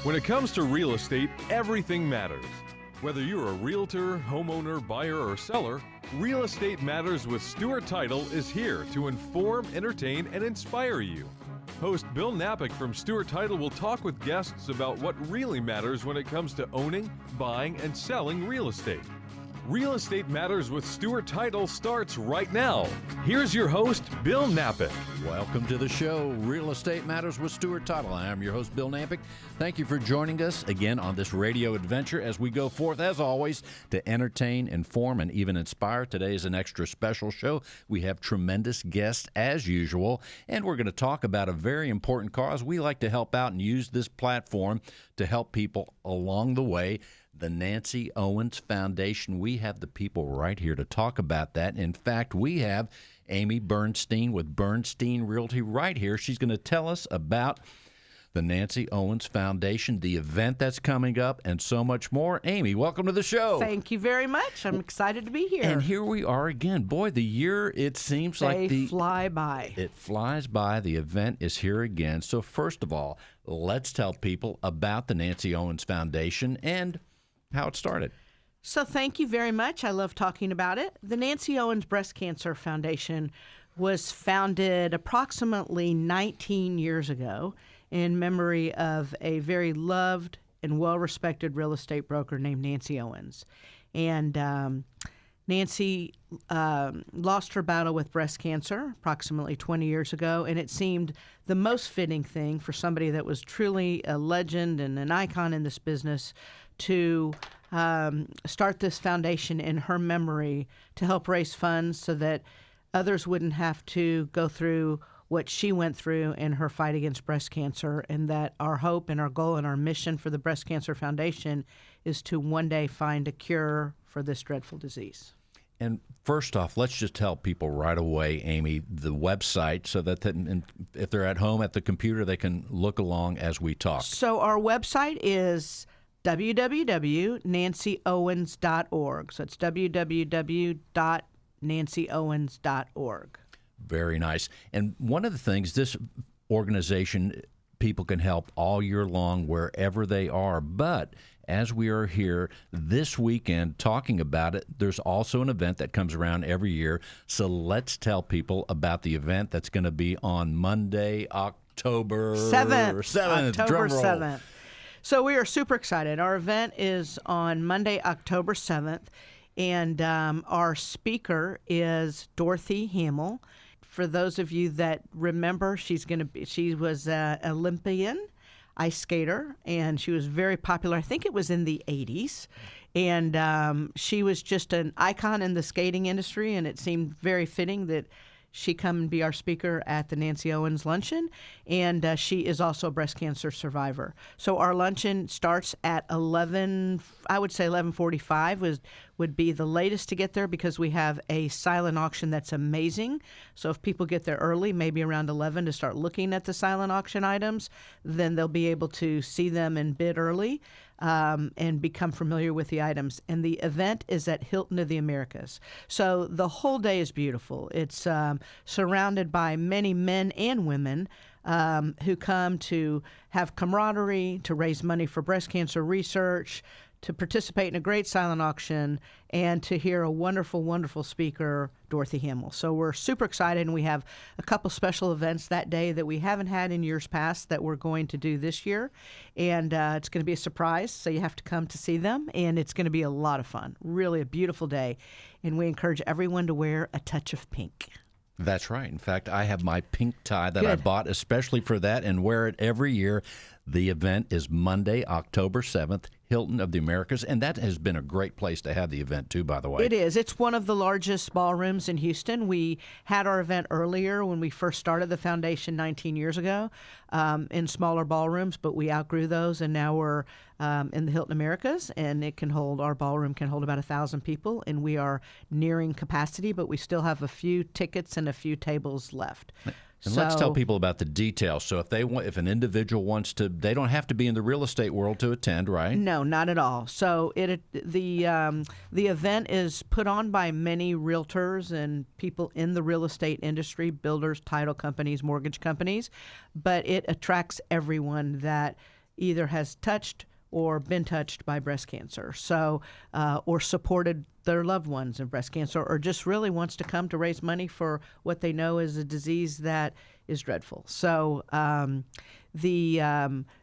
When it comes to real estate, everything matters. Whether you're a realtor, homeowner, buyer, or seller, Real Estate Matters with Stewart Title is here to inform, entertain, and inspire you. Host Bill Napick from Stewart Title will talk with guests about what really matters when it comes to owning, buying, and selling real estate. Real Estate Matters with Stewart Title starts right now. Here's your host, Bill Napick. Welcome to the show, Real Estate Matters with Stewart Title. I am your host, Bill Napick. Thank you for joining us again on this radio adventure as we go forth, as always, to entertain, inform, and even inspire. Today is an extra special show. We have tremendous guests as usual, and we're going to talk about a very important cause. We like to help out and use this platform to help people along the way. The Nancy Owens Foundation. We have the people right here to talk about that. In fact, we have Amy Bernstein with Bernstein Realty right here. She's going to tell us about the Nancy Owens Foundation, the event that's coming up, and so much more. Amy, welcome to the show. Thank you very much. I'm excited to be here. And here we are again. Boy, the year, it seems like they fly by. It flies by. The event is here again. So first of all, let's tell people about the Nancy Owens Foundation and how it started. So thank you very much. I love talking about it. The Nancy Owens Breast Cancer Foundation was founded approximately 19 years ago in memory of a very loved and well-respected real estate broker named Nancy Owens. And Nancy lost her battle with breast cancer approximately 20 years ago, and it seemed the most fitting thing for somebody that was truly a legend and an icon in this business to start this foundation in her memory to help raise funds so that others wouldn't have to go through what she went through in her fight against breast cancer, and that our hope and our goal and our mission for the Breast Cancer Foundation is to one day find a cure for this dreadful disease. And first off, let's just tell people right away, Amy, the website so that if they're at home at the computer, they can look along as we talk. So our website is www.nancyowens.org. So it's www.nancyowens.org. Very nice. And one of the things, this organization, people can help all year long wherever they are. But as we are here this weekend talking about it, there's also an event that comes around every year. So let's tell people about the event that's going to be on Monday, October 7th. October Drum roll. 7th. So we are super excited. Our event is on Monday, October 7th, and our speaker is Dorothy Hamill. For those of you that remember, she was an Olympian ice skater, and she was very popular. I think it was in the 80s, and she was just an icon in the skating industry, and it seemed very fitting that she come and be our speaker at the Nancy Owens Luncheon, and she is also a breast cancer survivor. So our luncheon starts at 11:45 would be the latest to get there, because we have a silent auction that's amazing. So if people get there early, maybe around 11 to start looking at the silent auction items, then they'll be able to see them and bid early. And become familiar with the items. And the event is at Hilton of the Americas. So the whole day is beautiful. It's surrounded by many men and women who come to have camaraderie, to raise money for breast cancer research, to participate in a great silent auction, and to hear a wonderful, wonderful speaker, Dorothy Hamill. So we're super excited, and we have a couple special events that day that we haven't had in years past that we're going to do this year. And it's going to be a surprise, so you have to come to see them, and it's going to be a lot of fun. Really a beautiful day, and we encourage everyone to wear a touch of pink. That's right. In fact, I have my pink tie that I Good. bought especially for that and wear it every year. The event is Monday, October 7th, Hilton of the Americas, and that has been a great place to have the event, too, by the way. It is. It's one of the largest ballrooms in Houston. We had our event earlier when we first started the foundation 19 years ago in smaller ballrooms, but we outgrew those, and now we're in the Hilton Americas, and our ballroom can hold about 1,000 people, and we are nearing capacity, but we still have a few tickets and a few tables left. And let's tell people about the details. So if an individual wants to, they don't have to be in the real estate world to attend, right? No, not at all. So the event is put on by many realtors and people in the real estate industry, builders, title companies, mortgage companies, but it attracts everyone that either has touched or been touched by breast cancer, so or supported their loved ones in breast cancer, or just really wants to come to raise money for what they know is a disease that is dreadful. So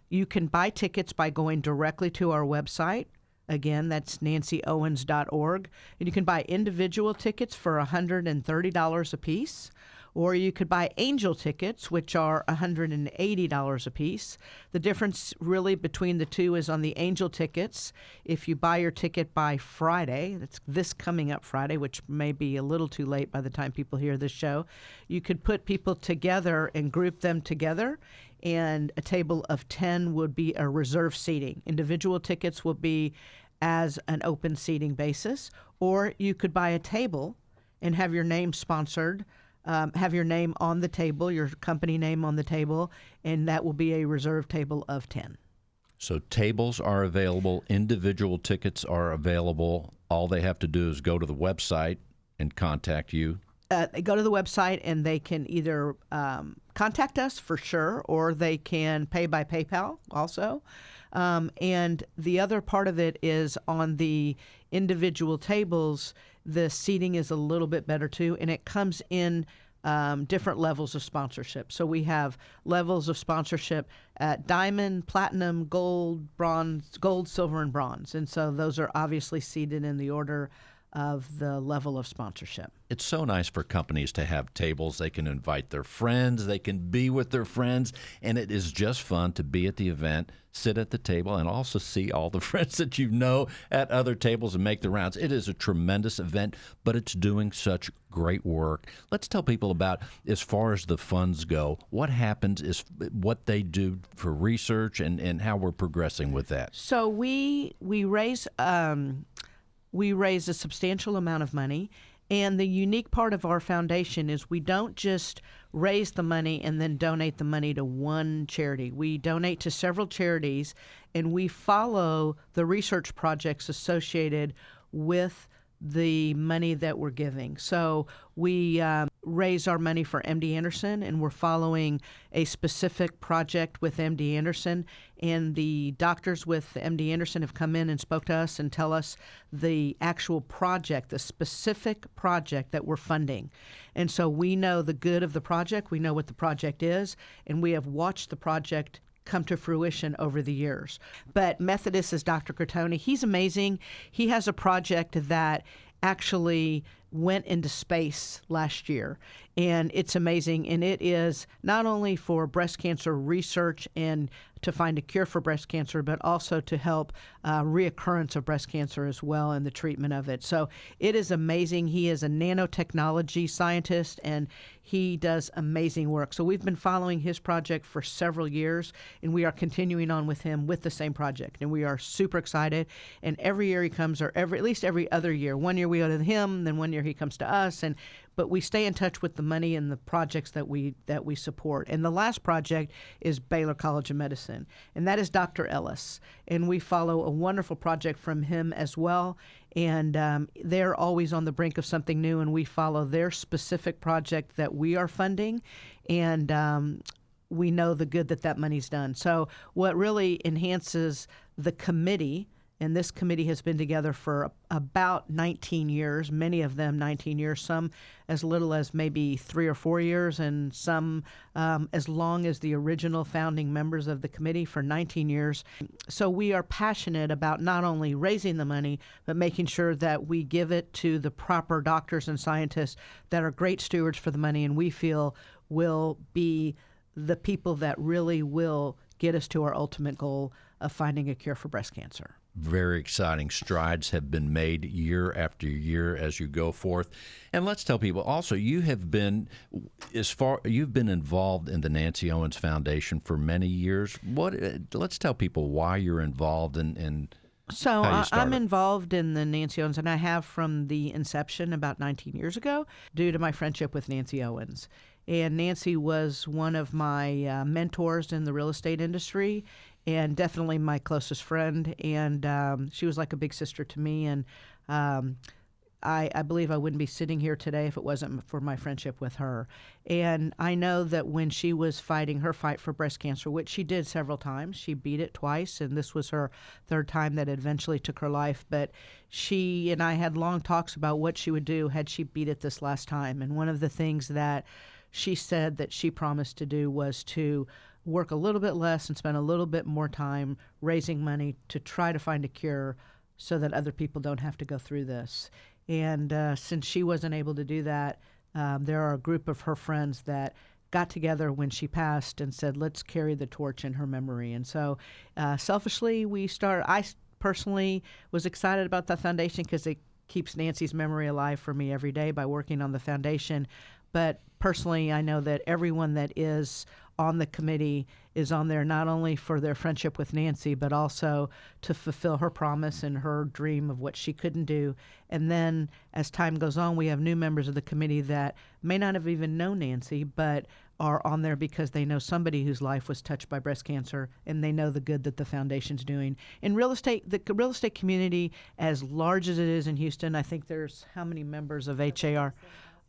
you can buy tickets by going directly to our website. Again, that's nancyowens.org. And you can buy individual tickets for $130 a piece, or you could buy angel tickets, which are $180 a piece. The difference really between the two is on the angel tickets. If you buy your ticket by Friday, that's this coming up Friday, which may be a little too late by the time people hear this show, you could put people together and group them together, and a table of 10 would be a reserve seating. Individual tickets will be as an open seating basis, or you could buy a table and have your name sponsored, have your name on the table, your company name on the table, and that will be a reserve table of 10. So tables are available, individual tickets are available. All they have to do is go to the website and contact you. They go to the website and they can either contact us for sure, or they can pay by PayPal also. And the other part of it is on the individual tables, the seating is a little bit better too, and it comes in different levels of sponsorship. So we have levels of sponsorship at diamond, platinum, gold, bronze, gold, silver, and bronze. And so those are obviously seated in the order of the level of sponsorship. It's so nice for companies to have tables. They can invite their friends, they can be with their friends, and it is just fun to be at the event, sit at the table, and also see all the friends that you know at other tables and make the rounds. It is a tremendous event, but it's doing such great work. Let's tell people about, as far as the funds go, what happens is what they do for research and how we're progressing with that. So we raise a substantial amount of money, and the unique part of our foundation is we don't just raise the money and then donate the money to one charity. We donate to several charities, and we follow the research projects associated with the money that we're giving. So we raise our money for MD Anderson, and we're following a specific project with MD Anderson. And the doctors with MD Anderson have come in and spoke to us and tell us the actual project, the specific project that we're funding. And so we know the good of the project, we know what the project is, and we have watched the project come to fruition over the years. But Methodist is Dr. Cretoni. He's amazing. He has a project that actually went into space last year, and it's amazing. And it is not only for breast cancer research and to find a cure for breast cancer, but also to help reoccurrence of breast cancer as well and the treatment of it. So it is amazing. He is a nanotechnology scientist, and he does amazing work. So we've been following his project for several years, and we are continuing on with him with the same project. And we are super excited. And every year he comes, or at least every other year. One year we go to him, then one year he comes to us, but we stay in touch with the money and the projects that we support. And the last project is Baylor College of Medicine, and that is Dr. Ellis. And we follow a wonderful project from him as well. And they're always on the brink of something new, and we follow their specific project that we are funding. And we know the good that money's done. So what really enhances the committee, and this committee has been together for about 19 years, many of them 19 years, some as little as maybe 3 or 4 years, and some as long as the original founding members of the committee for 19 years. So we are passionate about not only raising the money, but making sure that we give it to the proper doctors and scientists that are great stewards for the money, and we feel will be the people that really will get us to our ultimate goal of finding a cure for breast cancer. Very exciting. Strides have been made year after year as you go forth. And let's tell people also, you've been involved in the Nancy Owens Foundation for many years. Let's tell people why you're involved and So how you started. I'm involved in the Nancy Owens, and I have from the inception about 19 years ago, due to my friendship with Nancy Owens. And Nancy was one of my mentors in the real estate industry, and definitely my closest friend. And she was like a big sister to me. And I believe I wouldn't be sitting here today if it wasn't for my friendship with her. And I know that when she was fighting her fight for breast cancer, which she did several times, she beat it twice, and this was her third time that eventually took her life. But she and I had long talks about what she would do had she beat it this last time. And one of the things that she said that she promised to do was to work a little bit less and spend a little bit more time raising money to try to find a cure so that other people don't have to go through this. And since she wasn't able to do that, there are a group of her friends that got together when she passed and said, let's carry the torch in her memory. And so selfishly, I personally was excited about the foundation because it keeps Nancy's memory alive for me every day by working on the foundation. But personally, I know that everyone that is on the committee is on there not only for their friendship with Nancy, but also to fulfill her promise and her dream of what she couldn't do. And then as time goes on, we have new members of the committee that may not have even known Nancy, but are on there because they know somebody whose life was touched by breast cancer, and they know the good that the foundation's doing. In real estate, the real estate community, as large as it is in Houston, I think there's how many members of HAR?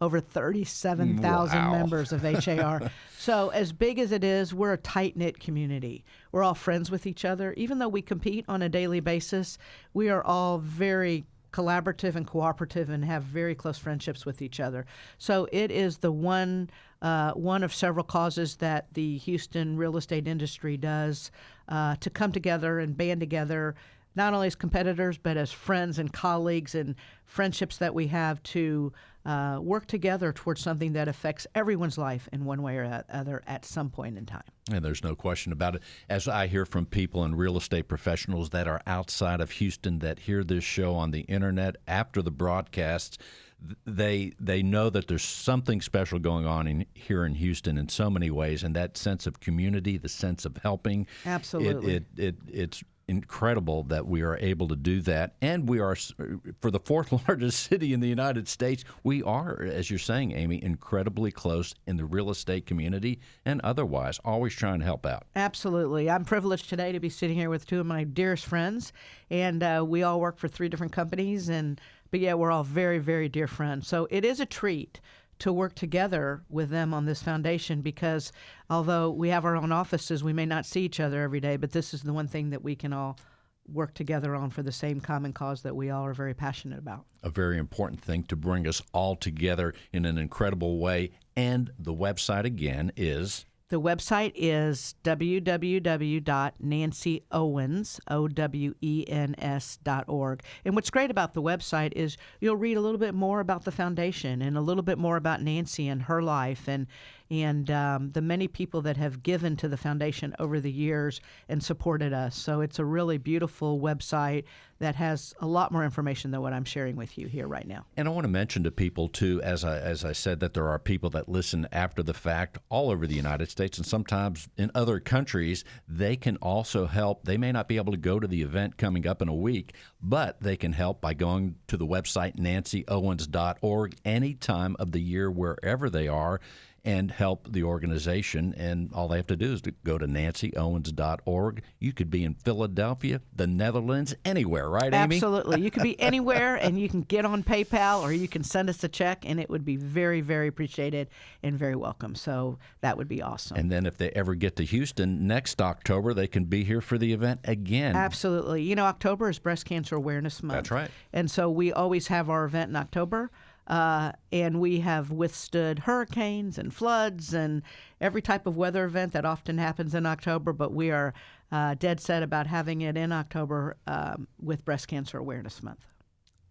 Over 37,000 members of HAR. So as big as it is, we're a tight-knit community. We're all friends with each other. Even though we compete on a daily basis, we are all very collaborative and cooperative and have very close friendships with each other. So it is the one of several causes that the Houston real estate industry does to come together and band together, not only as competitors, but as friends and colleagues and friendships that we have to work together towards something that affects everyone's life in one way or other at some point in time. And there's no question about it. As I hear from people and real estate professionals that are outside of Houston that hear this show on the internet after the broadcasts, they know that there's something special going on here in Houston in so many ways, and that sense of community, the sense of helping. Absolutely. It's incredible that we are able to do that. And we are, for the fourth largest city in the United States, we are, as you're saying, Amy, incredibly close in the real estate community and otherwise, always trying to help out. Absolutely. I'm privileged today to be sitting here with two of my dearest friends, and we all work for 3 different companies, but yeah, we're all very, very dear friends. So it is a treat to work together with them on this foundation because although we have our own offices, we may not see each other every day, but this is the one thing that we can all work together on for the same common cause that we all are very passionate about. A very important thing to bring us all together in an incredible way. And the website again is? The website is www.nancyowens.org. And what's great about the website is you'll read a little bit more about the foundation and a little bit more about Nancy and her life and the many people that have given to the foundation over the years and supported us. So it's a really beautiful website that has a lot more information than what I'm sharing with you here right now. And I want to mention to people, too, as I said, that there are people that listen after the fact all over the United States and sometimes in other countries. They can also help. They may not be able to go to the event coming up in a week, but they can help by going to the website nancyowens.org any time of the year, wherever they are, and help the organization. And all they have to do is to go to nancyowens.org. You could be in Philadelphia, the Netherlands, anywhere, right, Amy? Absolutely. You could be anywhere, and you can get on PayPal, or you can send us a check, and it would be very, very appreciated and very welcome. So that would be awesome. And then if they ever get to Houston next October, they can be here for the event again. Absolutely. You know, October is Breast Cancer Awareness Month. That's right. And so we always have our event in October. And we have withstood hurricanes and floods and every type of weather event that often happens in October, but we are dead set about having it in October with Breast Cancer Awareness Month.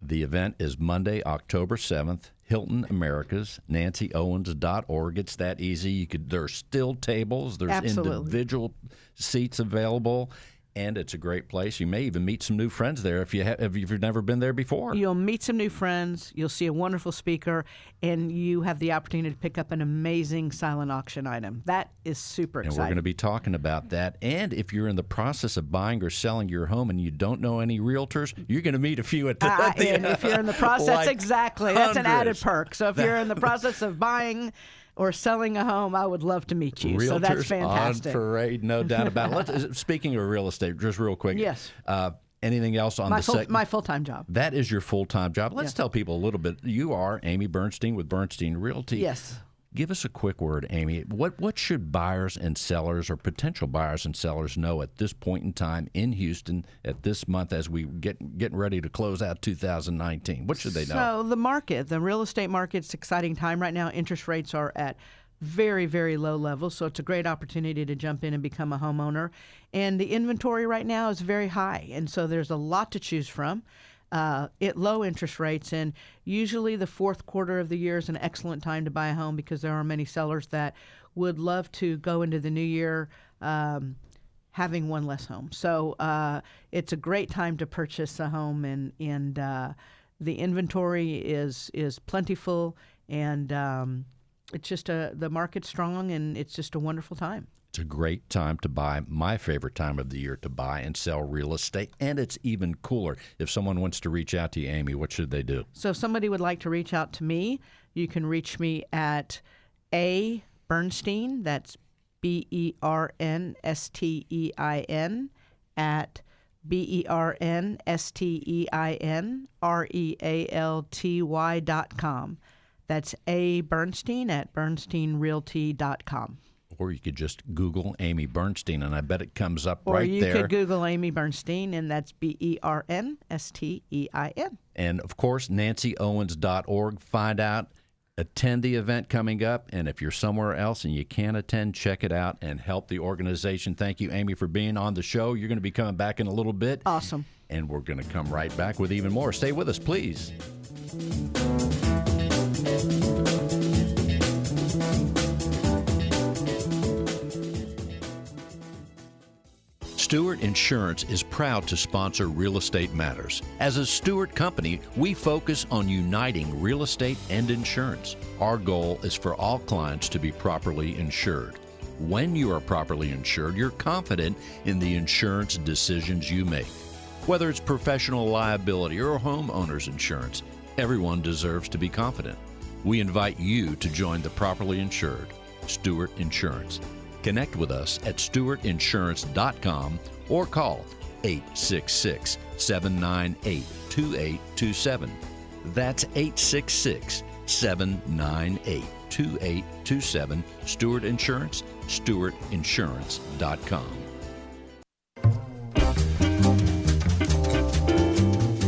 The event is Monday, October 7th, Hilton Americas, nancyowens.org. It's that easy. There's still tables. There's Absolutely. Individual seats available. And it's a great place. You may even meet some new friends there if you've never been there before. You'll meet some new friends. You'll see a wonderful speaker, and you have the opportunity to pick up an amazing silent auction item. That is super exciting. And we're going to be talking about that. And if you're in the process of buying or selling your home and you don't know any realtors, you're going to meet a few at the and if you're in the process, like exactly. That's an added hundreds. perk. So if you're in the process of buying or selling a home, I would love to meet you. Realtors so that's fantastic. on parade, no doubt about it. Speaking of real estate, just real quick. Yes. Anything else on my full-time job. That is your full-time job. Let's Yes. tell people a little bit. You are Amy Bernstein with Bernstein Realty. Yes. Give us a quick word, Amy. What should buyers and sellers or potential buyers and sellers know at this point in time in Houston at this month as we getting ready to close out 2019? What should they know? So the real estate market's exciting time right now. Interest rates are at very, very low levels, so it's a great opportunity to jump in and become a homeowner. And the inventory right now is very high, and so there's a lot to choose from. At low interest rates, and usually the fourth quarter of the year is an excellent time to buy a home because there are many sellers that would love to go into the new year having one less home. So it's a great time to purchase a home, and the inventory is plentiful, and it's just the market's strong, and it's just a wonderful time. It's a great time to buy, my favorite time of the year to buy and sell real estate, and it's even cooler. If someone wants to reach out to you, Amy, what should they do? So if somebody would like to reach out to me, you can reach me at A. Bernstein, that's BERNSTEIN, at BERNSTEINREALTY.com. That's A. Bernstein at BernsteinRealty.com. Or you could just Google Amy Bernstein, and I bet it comes up or right there. Or you could Google Amy Bernstein, and that's BERNSTEIN. And, of course, NancyOwens.org. Find out, attend the event coming up, and if you're somewhere else and you can't attend, check it out and help the organization. Thank you, Amy, for being on the show. You're going to be coming back in a little bit. Awesome. And we're going to come right back with even more. Stay with us, please. Stewart Insurance is proud to sponsor Real Estate Matters. As a Stewart company, we focus on uniting real estate and insurance. Our goal is for all clients to be properly insured. When you are properly insured, you're confident in the insurance decisions you make. Whether it's professional liability or homeowner's insurance, everyone deserves to be confident. We invite you to join the properly insured Stewart Insurance. Connect with us at stewartinsurance.com or call 866-798-2827. That's 866-798-2827. Stewart Insurance, stewartinsurance.com.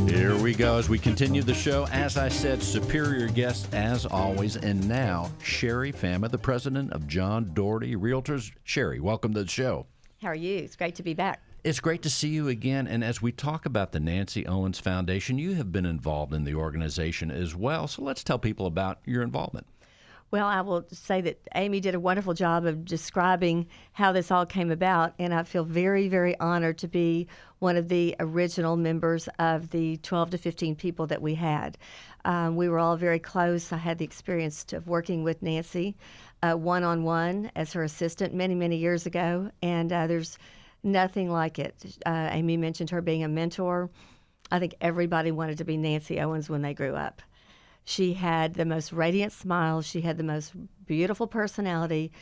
Here we go as we continue the show. As I said, superior guest as always. And now, Sherry Fama, the president of John Doherty Realtors. Sherry, welcome to the show. How are you? It's great to be back. It's great to see you again. And as we talk about the Nancy Owens Foundation, you have been involved in the organization as well. So let's tell people about your involvement. Well, I will say that Amy did a wonderful job of describing how this all came about, and I feel very, very honored to be one of the original members of the 12 to 15 people that we had. We were all very close. I had the experience of working with Nancy one-on-one as her assistant many, many years ago, and there's nothing like it. Amy mentioned her being a mentor. I think everybody wanted to be Nancy Owens when they grew up. She had the most radiant smile. She had the most beautiful personality.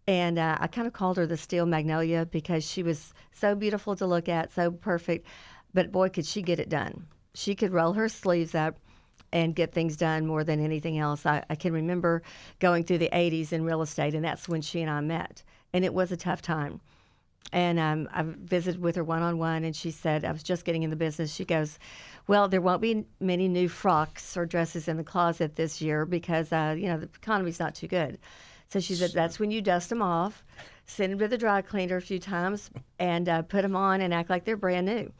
And I kind of called her the steel magnolia because she was so beautiful to look at, so perfect. But boy, could she get it done. She could roll her sleeves up and get things done more than anything else. I can remember going through the 80s in real estate, and that's when she and I met. And it was a tough time. And I visited with her one-on-one, and she said, I was just getting in the business. She goes, well, there won't be many new frocks or dresses in the closet this year because, the economy's not too good. So she said, that's when you dust them off, send them to the dry cleaner a few times, and put them on and act like they're brand new.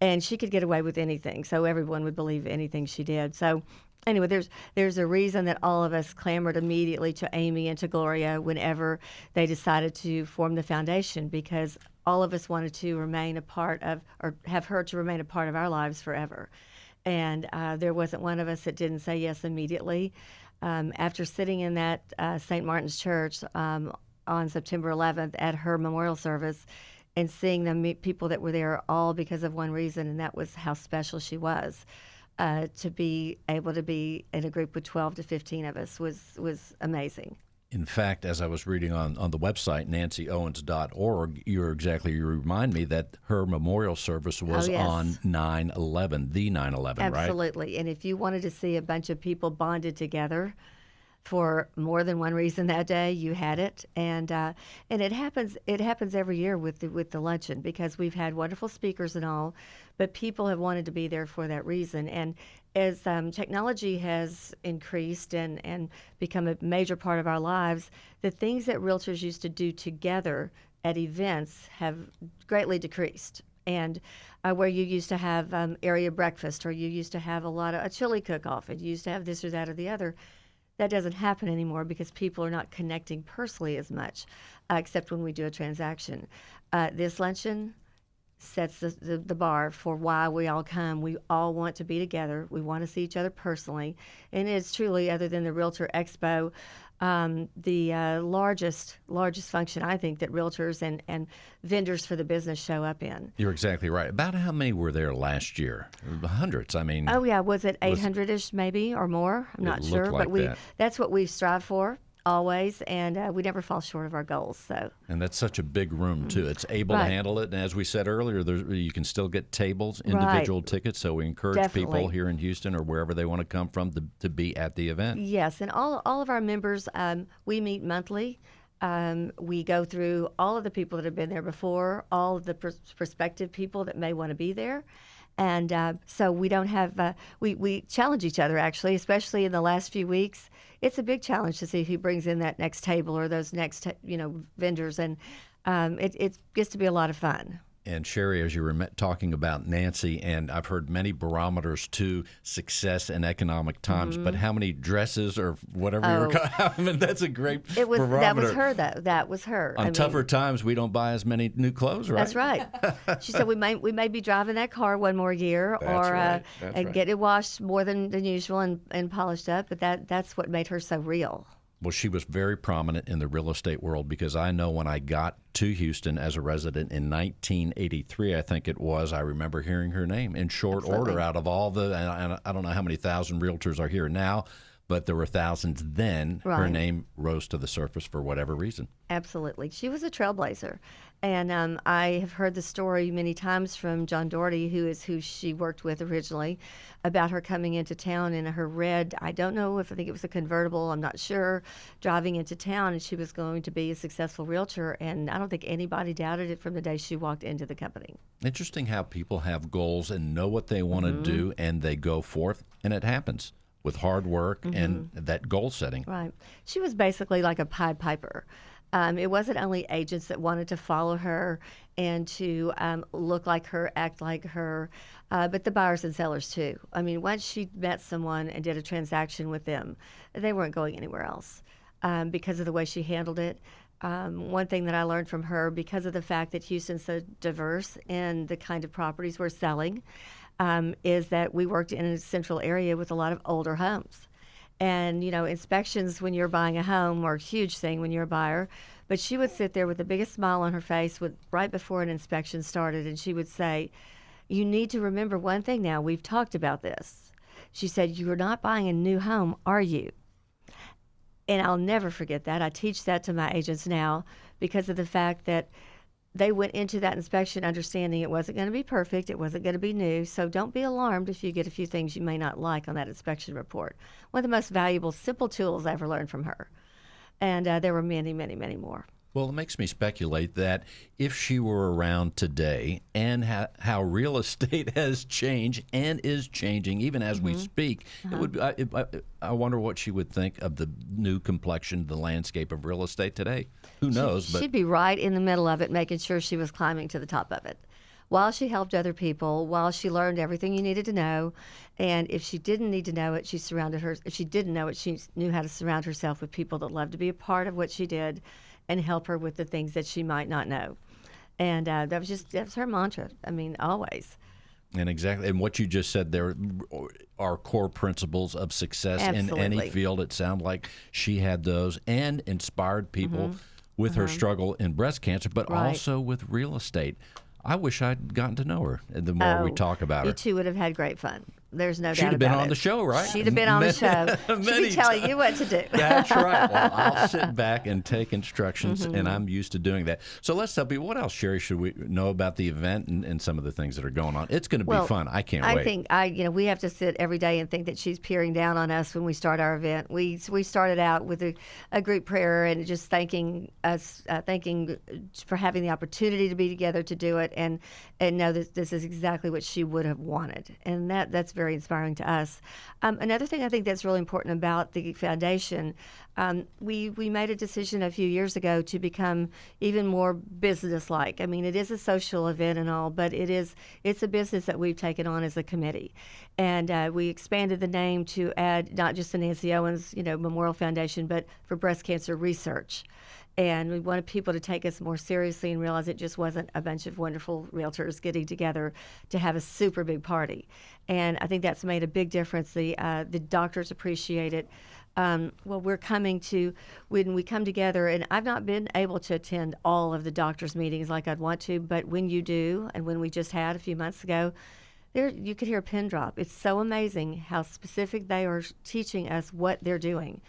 And she could get away with anything, so everyone would believe anything she did. So anyway, there's a reason that all of us clamored immediately to Amy and to Gloria whenever they decided to form the foundation, because all of us wanted to remain a part of, or have her to remain a part of our lives forever. And there wasn't one of us that didn't say yes immediately. After sitting in that St. Martin's Church on September 11th at her memorial service and seeing the people that were there all because of one reason, and that was how special she was. To be able to be in a group with 12 to 15 of us was amazing. In fact, as I was reading on the website, nancyowens.org, you remind me that her memorial service was Oh, yes. on 9/11, the 9/11, right? Absolutely. And if you wanted to see a bunch of people bonded together for more than one reason that day, you had it. And it happens every year with the luncheon, because we've had wonderful speakers and all, but people have wanted to be there for that reason. And as technology has increased and become a major part of our lives, the things that realtors used to do together at events have greatly decreased. And where you used to have area breakfast, or you used to have a chili cook-off, and you used to have this or that or the other, that doesn't happen anymore because people are not connecting personally as much, except when we do a transaction. This luncheon sets the bar for why we all come. We all want to be together. We want to see each other personally. And it's truly, other than the Realtor Expo, the largest function, I think, that realtors and vendors for the business show up in. You're exactly right. About how many were there last year? Hundreds. I mean, Oh yeah, was it 800-ish maybe or more? I'm not sure, like but that. that's what we strive for always, and we never fall short of our goals. So. And that's such a big room, too. It's able to Right. handle it. And as we said earlier, you can still get tables, Right. individual tickets. So we encourage people Definitely. here in Houston or wherever they want to come from to be at the event. Yes, and all of our members, we meet monthly. We go through all of the people that have been there before, all of the prospective people that may want to be there. And so we don't have, we challenge each other, actually, especially in the last few weeks. It's a big challenge to see who brings in that next table or those next, vendors. And it gets to be a lot of fun. And Sherry, as you were talking about Nancy, and I've heard many barometers to success in economic times, but how many dresses or whatever you were calling, I mean, that's a great barometer. That was her, though. That was her. On tougher times, we don't buy as many new clothes, right? That's right. She said we may be driving that car one more year, That's or right. That's and right. get it washed more than usual and polished up. But that's what made her so real. Well, she was very prominent in the real estate world, because I know when I got to Houston as a resident in 1983, I think it was, I remember hearing her name in short Absolutely. order out of all the, and I don't know how many thousand realtors are here now, but there were thousands then. Her Right. name rose to the surface for whatever reason. Absolutely. She was a trailblazer. And I have heard the story many times from John Doherty, who she worked with originally, about her coming into town in her red, I don't know if I think it was a convertible, I'm not sure, driving into town, and she was going to be a successful realtor. And I don't think anybody doubted it from the day she walked into the company. Interesting how people have goals and know what they want to do, and they go forth, and it happens with hard work and that goal setting. Right. She was basically like a Pied Piper. It wasn't only agents that wanted to follow her and to look like her, act like her, but the buyers and sellers too. I mean, once she met someone and did a transaction with them, they weren't going anywhere else because of the way she handled it. One thing that I learned from her, because of the fact that Houston's so diverse in the kind of properties we're selling, is that we worked in a central area with a lot of older homes. And, inspections when you're buying a home are a huge thing when you're a buyer. But she would sit there with the biggest smile on her face right before an inspection started, and she would say, "You need to remember one thing now. We've talked about this." She said, "You're not buying a new home, are you?" And I'll never forget that. I teach that to my agents now because of the fact that they went into that inspection understanding it wasn't going to be perfect, it wasn't going to be new, so don't be alarmed if you get a few things you may not like on that inspection report. One of the most valuable, simple tools I ever learned from her. And there were many, many, many more. Well, it makes me speculate that if she were around today, and how real estate has changed and is changing even as we speak, it would. I wonder what she would think of the new complexion, the landscape of real estate today. Who knows? But She'd be right in the middle of it, making sure she was climbing to the top of it, while she helped other people, while she learned everything you needed to know. And if she didn't need to know it, if she didn't know it, she knew how to surround herself with people that loved to be a part of what she did and help her with the things that she might not know. And that was her mantra. I mean, always. And what you just said there are core principles of success in any Absolutely. field. It sounded like she had those and inspired people with her struggle in breast cancer, but Right. also with real estate. I wish I'd gotten to know her the more we talk about her. You two would have had great fun. There's no She'd doubt have been about on it. the show, right? She'd have been on the show. She'd Many be telling you what to do. That's right. Well, I'll sit back and take instructions, and I'm used to doing that. So let's tell people, what else, Sherry, should we know about the event and some of the things that are going on? It's going to be fun. I can't wait. I think we have to sit every day and think that she's peering down on us when we start our event. We started out with a group prayer and just thanking us, thanking for having the opportunity to be together to do it, and know that this is exactly what she would have wanted, and that's very inspiring to us. Another thing I think that's really important about the foundation, we made a decision a few years ago to become even more business-like. I mean, it is a social event and all, but it's a business that we've taken on as a committee, and we expanded the name to add not just the Nancy Owens Memorial Foundation, but for breast cancer research. And we wanted people to take us more seriously and realize it just wasn't a bunch of wonderful realtors getting together to have a super big party. And I think that's made a big difference. The doctors appreciate it. When we come together, and I've not been able to attend all of the doctors' meetings like I'd want to, but when you do, and when we just had a few months ago, you could hear a pin drop. It's so amazing how specific they are teaching us what they're doing.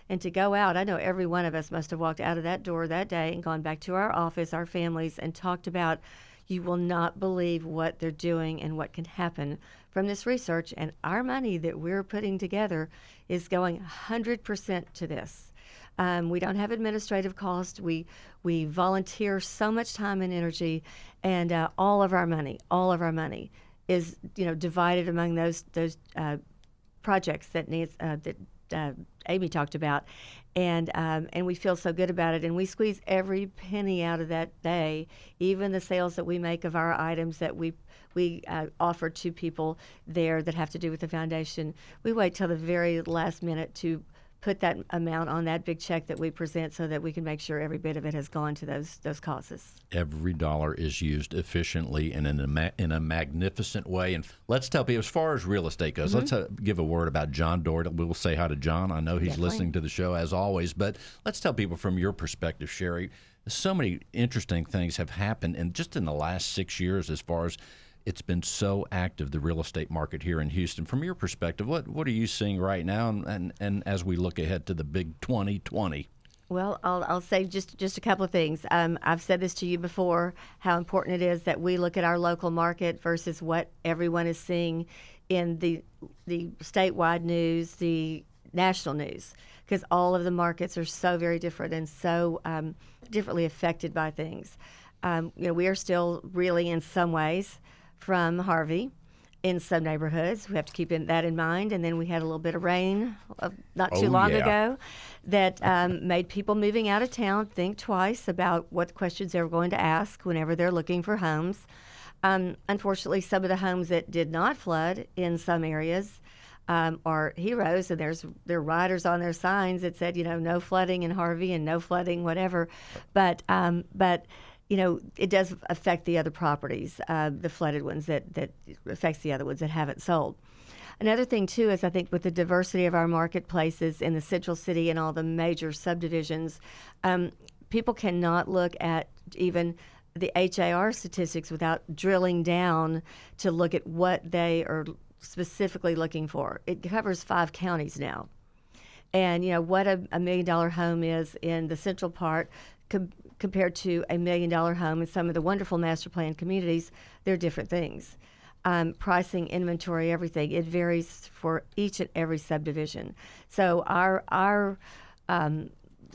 And to go out, I know every one of us must have walked out of that door that day and gone back to our office, our families, and talked about, you will not believe what they're doing and what can happen from this research. And our money that we're putting together is going 100% to this. We don't have administrative costs. We volunteer so much time and energy, and all of our money is divided among those projects that Amy talked about, and we feel so good about it, and we squeeze every penny out of that day, even the sales that we make of our items that we offer to people there that have to do with the foundation. We wait till the very last minute to put that amount on that big check that we present so that we can make sure every bit of it has gone to those causes. Every dollar is used efficiently and in a magnificent way. And let's tell people, as far as real estate goes, let's give a word about John Doherty. We'll say hi to John. I know he's listening to the show as always, but let's tell people from your perspective, Sherry, so many interesting things have happened in the last 6 years as far as it's been so active, the real estate market here in Houston. From your perspective, what are you seeing right now, and as we look ahead to the big 2020? Well, I'll say just a couple of things. I've said this to you before, how important it is that we look at our local market versus what everyone is seeing in the statewide news, the national news, because all of the markets are so very different and so differently affected by things. We are still really, in some ways, from Harvey in some neighborhoods. We have to keep that in mind. And then we had a little bit of rain not too long ago that made people moving out of town think twice about what questions they were going to ask whenever they're looking for homes. Unfortunately, some of the homes that did not flood in some areas are heroes, and there are riders on their signs that said, no flooding in Harvey and no flooding whatever. But it does affect the other properties, the flooded ones, that affects the other ones that haven't sold. Another thing, too, is I think with the diversity of our marketplaces in the central city and all the major subdivisions, people cannot look at even the HAR statistics without drilling down to look at what they are specifically looking for. It covers 5 counties now. And, what a $1 million home is in the central part compared to a $1 million home in some of the wonderful master plan communities, they're different things. Pricing, inventory, everything, it varies for each and every subdivision. So our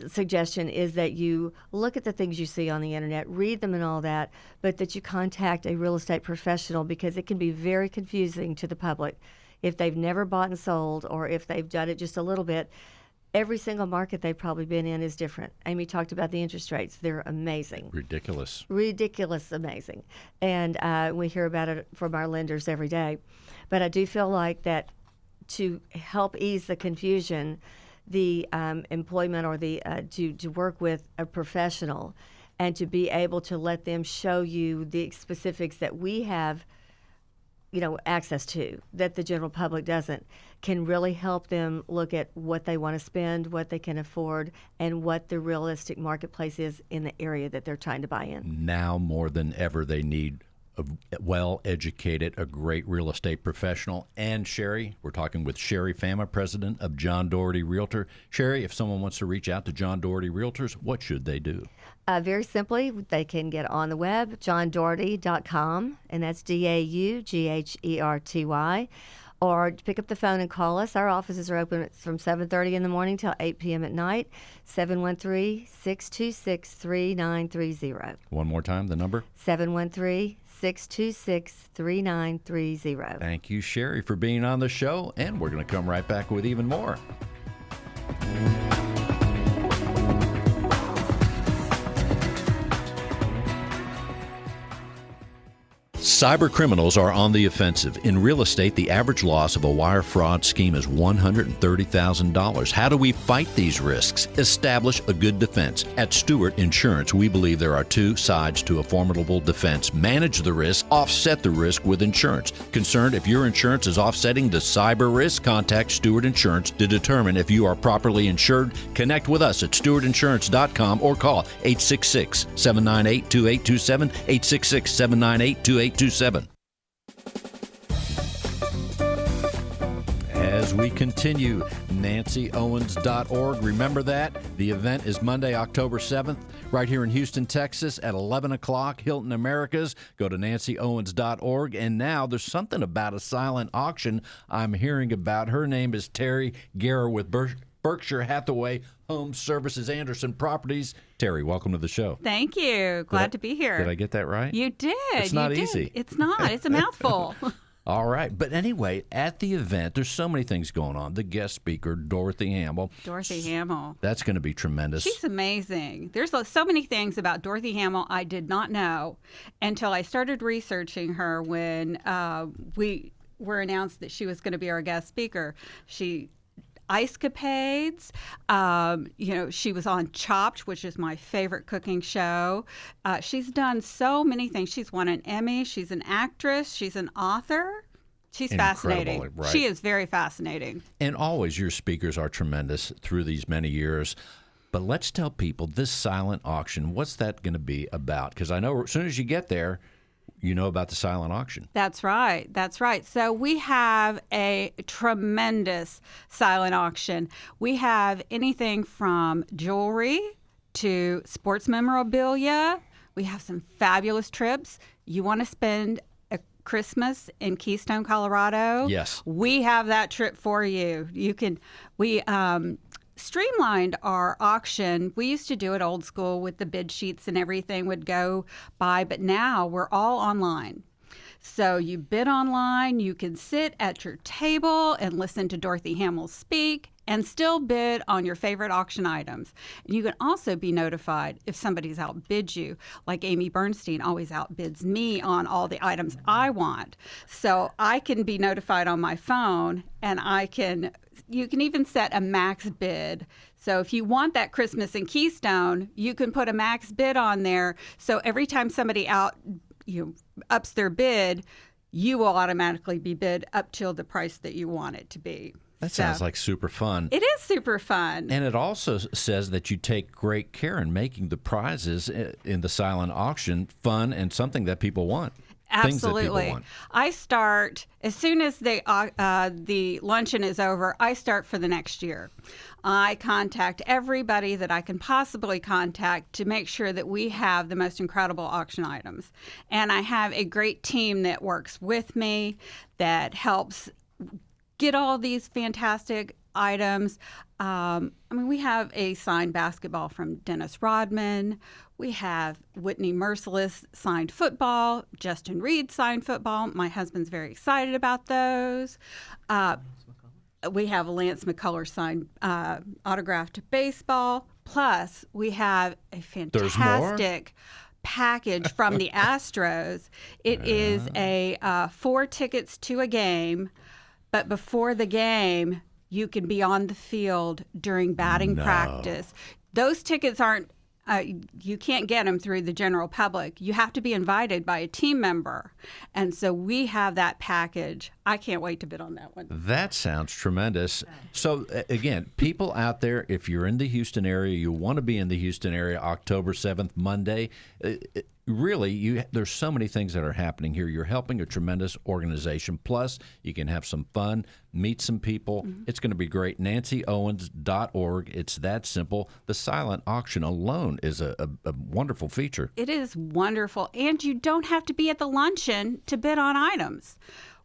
suggestion is that you look at the things you see on the internet, read them and all that, but that you contact a real estate professional, because it can be very confusing to the public if they've never bought and sold, or if they've done it just a little bit. Every single market they've probably been in is different. Amy talked about the interest rates. They're amazing. Ridiculous amazing. And we hear about it from our lenders every day. But I do feel like that to help ease the confusion, the employment or to work with a professional and to be able to let them show you the specifics that we have access to, that the general public doesn't, can really help them look at what they want to spend, what they can afford, and what the realistic marketplace is in the area that they're trying to buy in. Now more than ever, they need a well-educated, a great real estate professional. And Sherry, we're talking with Sherry Fama, president of John Doherty Realtor. Sherry, if someone wants to reach out to John Doherty Realtors, what should they do? Very simply, they can get on the web, johndoherty.com, and that's DAUGHERTY, or pick up the phone and call us. Our offices are open from 7:30 in the morning till 8 p.m. at night, 713-626-3930. One more time, the number? 713-626-3930. Thank you, Sherry, for being on the show, and we're going to come right back with even more. Cyber criminals are on the offensive. In real estate, the average loss of a wire fraud scheme is $130,000. How do we fight these risks? Establish a good defense. At Stewart Insurance, we believe there are two sides to a formidable defense. Manage the risk, offset the risk with insurance. Concerned if your insurance is offsetting the cyber risk? Contact Stewart Insurance to determine if you are properly insured. Connect with us at stewartinsurance.com or call 866-798-2827, 866-798-2827. As we continue, nancyowens.org. Remember that. The event is Monday, October 7th, right here in Houston, Texas at 11 o'clock, Hilton Americas. Go to nancyowens.org. And now there's something about a silent auction I'm hearing about. Her name is Terry Guerra with Berkshire Hathaway Home Services Anderson Properties. Terry, welcome to the show. Thank you. Glad to be here. Did I get that right? You did. It's not easy. It's not. It's a mouthful. All right. But anyway, at the event, there's so many things going on. The guest speaker, Dorothy Hamill. Dorothy Hamill. That's going to be tremendous. She's amazing. There's so many things about Dorothy Hamill I did not know until I started researching her when we were announced that she was going to be our guest speaker. Ice Capades. She was on Chopped, which is my favorite cooking show. She's done so many things. She's won an Emmy. She's an actress. She's an author. She's fascinating. Right. She is very fascinating. And always your speakers are tremendous through these many years. But let's tell people this silent auction, what's that going to be about? Because I know as soon as you get there, you know about the silent auction. That's right. That's right. So we have a tremendous silent auction. We have anything from jewelry to sports memorabilia. We have some fabulous trips. You want to spend a Christmas in Keystone, Colorado? Yes. We have that trip for you. We streamlined our auction. We used to do it old school with the bid sheets and everything would go by, but now we're all online. So you bid online, you can sit at your table and listen to Dorothy Hamill speak and still bid on your favorite auction items. And you can also be notified if somebody's outbid you, like Amy Bernstein always outbids me on all the items I want. So I can be notified on my phone, and you can even set a max bid. So if you want that Christmas in Keystone, you can put a max bid on there. So every time somebody ups their bid, you will automatically be bid up till the price that you want it to be. That sounds like super fun. It is super fun. And it also says that you take great care in making the prizes in the silent auction fun and something that people want. Absolutely. I start as soon as the luncheon is over. I start for the next year. I contact everybody that I can possibly contact to make sure that we have the most incredible auction items. And I have a great team that works with me that helps get all these fantastic items. We have a signed basketball from Dennis Rodman. We have Whitney Merciless signed football, Justin Reed signed football. My husband's very excited about those. We have a Lance McCullers signed autographed baseball. Plus, we have a fantastic package from the Astros. It is 4 tickets to a game, but before the game, you can be on the field during batting practice. Those tickets aren't, you can't get them through the general public. You have to be invited by a team member. And so we have that package. I can't wait to bid on that one. That sounds tremendous. So, again, people out there, if you're in the Houston area, you want to be in the Houston area October 7th, Monday, really, there's so many things that are happening here. You're helping a tremendous organization. Plus, you can have some fun, meet some people. It's going to be great. NancyOwens.org. It's that simple. The silent auction alone is a wonderful feature. It is wonderful. And you don't have to be at the luncheon to bid on items.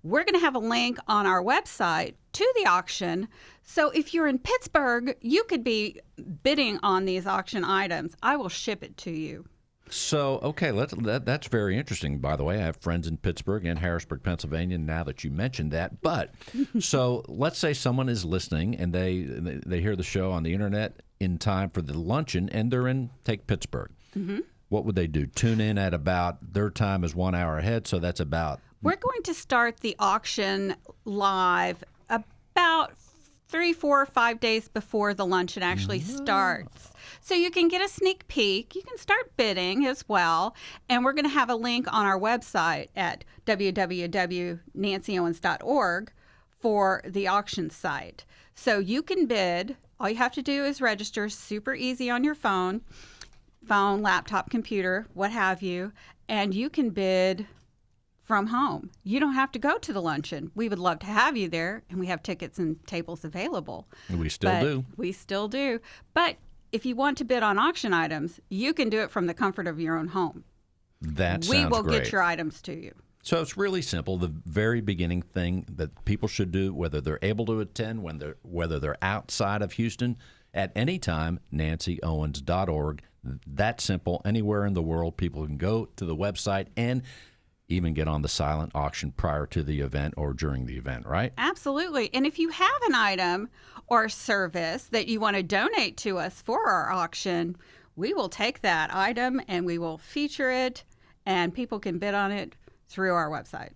We're going to have a link on our website to the auction. So if you're in Pittsburgh, you could be bidding on these auction items. I will ship it to you. So, okay, that's very interesting. By the way, I have friends in Pittsburgh and Harrisburg, Pennsylvania, now that you mentioned that. But, so let's say someone is listening and they hear the show on the internet in time for the luncheon, and they're in, take Pittsburgh. Mm-hmm. What would they do? Tune in at about, their time is 1 hour ahead, so that's about... We're going to start the auction live about 3, 4, 5 days before the luncheon actually starts. So you can get a sneak peek. You can start bidding as well. And we're going to have a link on our website at www.nancyowens.org for the auction site. So you can bid. All you have to do is register. Super easy on your phone, laptop, computer, what have you. And you can bid from home. You don't have to go to the luncheon. We would love to have you there, and we have tickets and tables available. We still do. We still do. But if you want to bid on auction items, you can do it from the comfort of your own home. That sounds great. We will great. get your items to you. So it's really simple. The very beginning thing that people should do, whether they're able to attend, whether they're outside of Houston, at any time, NancyOwens.org. That simple. Anywhere in the world, people can go to the website and even get on the silent auction prior to the event or during the event, right? Absolutely. And if you have an item or service that you want to donate to us for our auction, we will take that item and we will feature it, and people can bid on it through our website.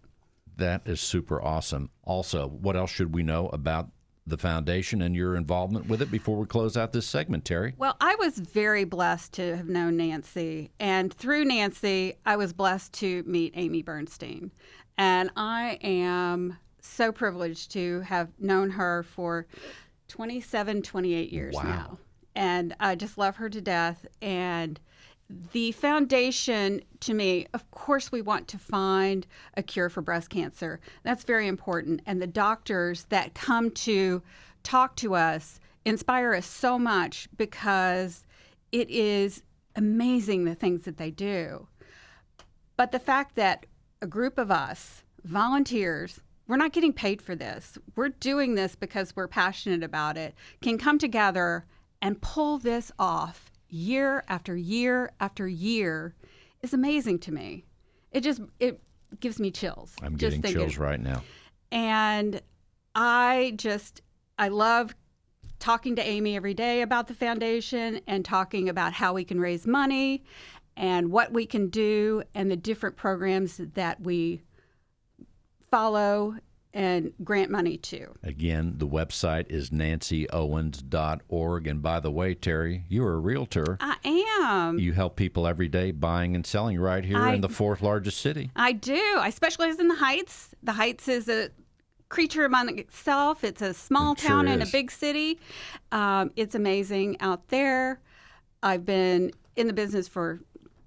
That is super awesome. Also, what else should we know about the foundation and your involvement with it before we close out this segment, Terry? Well, I was very blessed to have known Nancy. And through Nancy, I was blessed to meet Amy Bernstein. And I am so privileged to have known her for 27, 28 years now. And I just love her to death. And the foundation, to me, of course, we want to find a cure for breast cancer. That's very important. And the doctors that come to talk to us inspire us so much, because it is amazing the things that they do. But the fact that a group of us, volunteers, we're not getting paid for this. We're doing this because we're passionate about it, can come together and pull this off year after year after year is amazing to me. It gives me chills. I'm getting chills right now. And I love talking to Amy every day about the foundation and talking about how we can raise money and what we can do and the different programs that we follow and grant money to. Again, the website is nancyowens.org. And by the way, Terry, you're a realtor. I am. You help people every day buying and selling right here in the fourth largest city. I do. I specialize in the Heights. The Heights is a creature among itself. It's a small town in a big city. It's amazing out there. I've been in the business for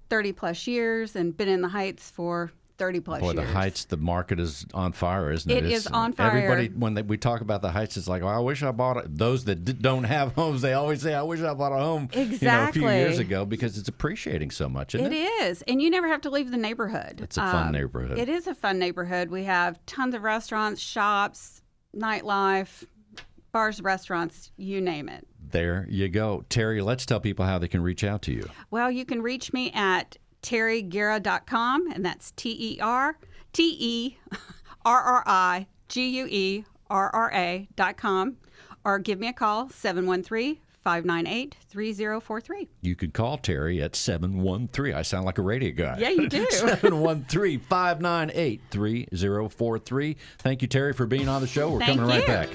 30 plus years and been in the Heights for 30 plus years. Boy, the Heights, the market is on fire, isn't it? It is on fire. Everybody, when we talk about the Heights, it's like, well, I wish I bought it. Those that don't have homes, they always say, I wish I bought a home a few years ago, because it's appreciating so much, isn't it? It is. And you never have to leave the neighborhood. It's a fun neighborhood. It is a fun neighborhood. We have tons of restaurants, shops, nightlife, bars, restaurants, you name it. There you go. Terry, let's tell people how they can reach out to you. Well, you can reach me at terryguerra.com, and that's TerryGuerra.com, or give me a call, 713-598-3043. You could call Terry at 713. I sound like a radio guy. Yeah, you do. 713-598-3043. Thank you, Terry, for being on the show. We're coming right back.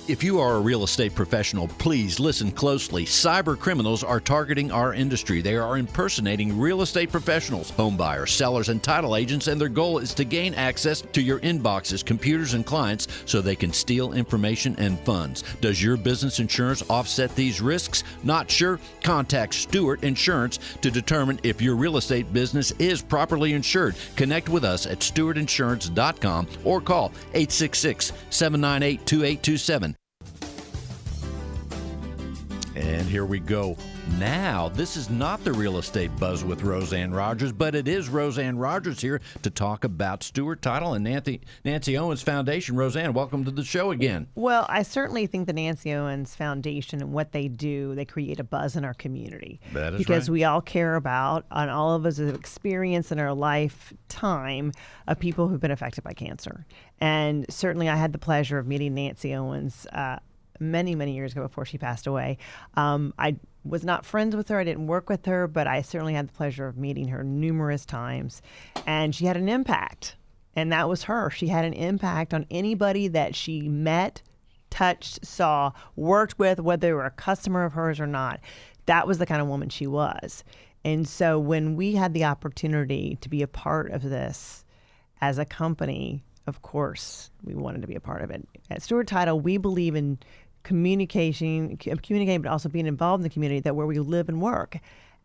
If you are a real estate professional, please listen closely. Cyber criminals are targeting our industry. They are impersonating real estate professionals, home buyers, sellers, and title agents, and their goal is to gain access to your inboxes, computers, and clients so they can steal information and funds. Does your business insurance offset these risks? Not sure? Contact Stewart Insurance to determine if your real estate business is properly insured. Connect with us at stewartinsurance.com or call 866-798-2827. And here we go. Now, this is not the Real Estate Buzz with Roseanne Rogers, but it is Roseanne Rogers here to talk about Stewart Title and Nancy Owens Foundation. Roseanne, welcome to the show again. Well, I certainly think the Nancy Owens Foundation and what they do, they create a buzz in our community. That is because right. we all care about, and all of us have experienced in our lifetime of people who've been affected by cancer. And certainly I had the pleasure of meeting Nancy Owens many, many years ago before she passed away. I was not friends with her. I didn't work with her, but I certainly had the pleasure of meeting her numerous times. And she had an impact, and that was her. She had an impact on anybody that she met, touched, saw, worked with, whether they were a customer of hers or not. That was the kind of woman she was. And so when we had the opportunity to be a part of this as a company, of course, we wanted to be a part of it. At Stewart Title, we believe in communicating, but also being involved in the community that where we live and work.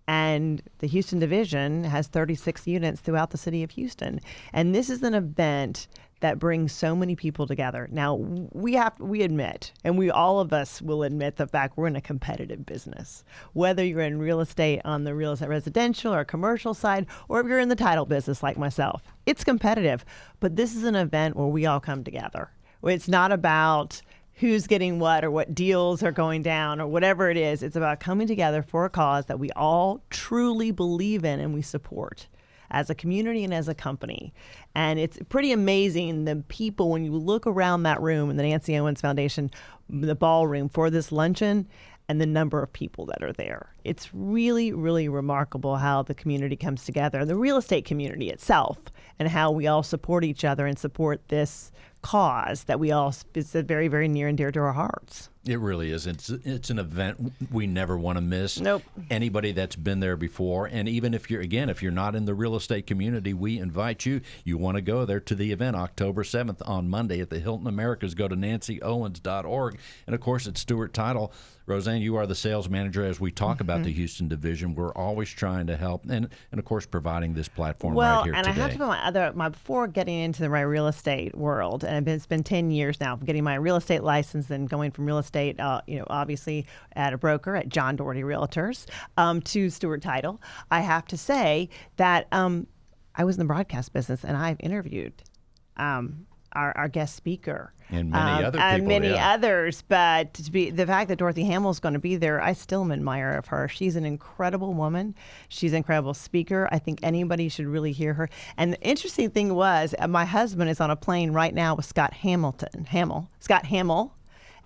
And the Houston division has 36 units throughout the city of Houston. And this is an event that brings so many people together. Now, we admit, and all of us will admit the fact we're in a competitive business. Whether you're in real estate on the real estate residential or commercial side, or if you're in the title business like myself, it's competitive. But this is an event where we all come together. It's not about who's getting what or what deals are going down or whatever it is. It's about coming together for a cause that we all truly believe in and we support as a community and as a company. And it's pretty amazing, the people, when you look around that room in the Nancy Owens Foundation, the ballroom for this luncheon, and the number of people that are there. It's really, really remarkable how the community comes together, the real estate community itself, and how we all support each other and support this cause that is very, very near and dear to our hearts. It really is. It's an event we never want to miss. Nope. Anybody that's been there before, and even if you're not in the real estate community, we invite you. You want to go there to the event October 7th on Monday at the Hilton Americas. Go to nancyowens.org. And, of course, at Stewart Title, Roseanne, you are the sales manager. As we talk about the Houston division, we're always trying to help and of course, providing this platform right here today. Well, and I have to put before getting into my real estate world, and it's been 10 years now, getting my real estate license and going from real estate, obviously at a broker at John Doherty Realtors to Stewart Title. I have to say that I was in the broadcast business, and I've interviewed our guest speaker. And many other people, and many others. But the fact that Dorothy Hamill's going to be there, I still am admirer of her. She's an incredible woman. She's an incredible speaker. I think anybody should really hear her. And the interesting thing was, my husband is on a plane right now with Scott Hamill,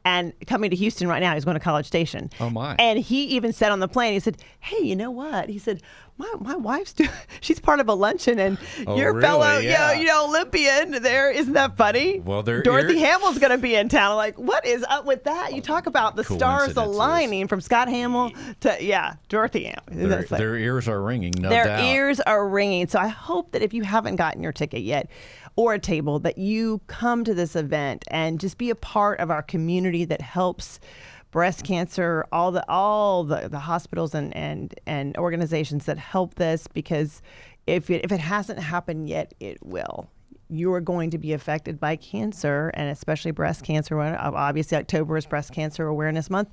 and coming to Houston right now. He's going to College Station. Oh, my. And he even said on the plane, he said, hey, you know what? He said, my wife's she's part of a luncheon, and your really? fellow, Yeah. Olympian there. Isn't that funny? Well, Dorothy Hamill's going to be in town. I'm like, what is up with that? You talk about the stars aligning from Scott Hamill to, Dorothy Hamill. Their ears are ringing, no doubt. Their ears are ringing. So I hope that if you haven't gotten your ticket yet, or a table, that you come to this event and just be a part of our community that helps breast cancer, all the hospitals and organizations that help this, because if it hasn't happened yet, it will. You are going to be affected by cancer, and especially breast cancer. Obviously, October is Breast Cancer Awareness Month.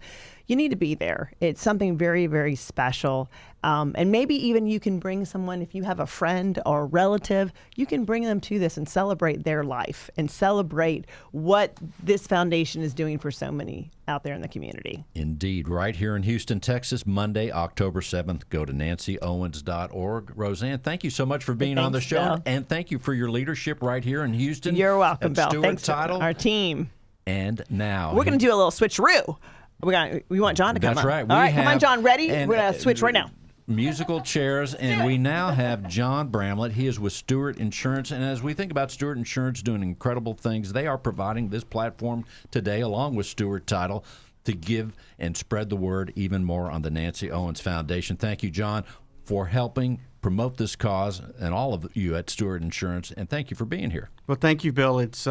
You need to be there. It's something very, very special. And maybe even you can bring someone, if you have a friend or a relative, you can bring them to this and celebrate their life and celebrate what this foundation is doing for so many out there in the community. Indeed. Right here in Houston, Texas, Monday, October 7th. Go to nancyowens.org. Roseanne, thank you so much for being on the show. Bill. And thank you for your leadership right here in Houston. You're welcome, at Bill. Stewart Thanks Title. to our team. And now we're going to do a little switcheroo. We want John to come That's on. right. All right, come on, John. Ready? We're going to switch right now. musical chairs, and we now have John Bramlett. He is with Stewart Insurance, and as we think about Stewart Insurance doing incredible things, they are providing this platform today, along with Stewart Title, to give and spread the word even more on the Nancy Owens Foundation. Thank you, John, for helping promote this cause, and all of you at Stewart Insurance, and thank you for being here. Well, thank you, Bill. It's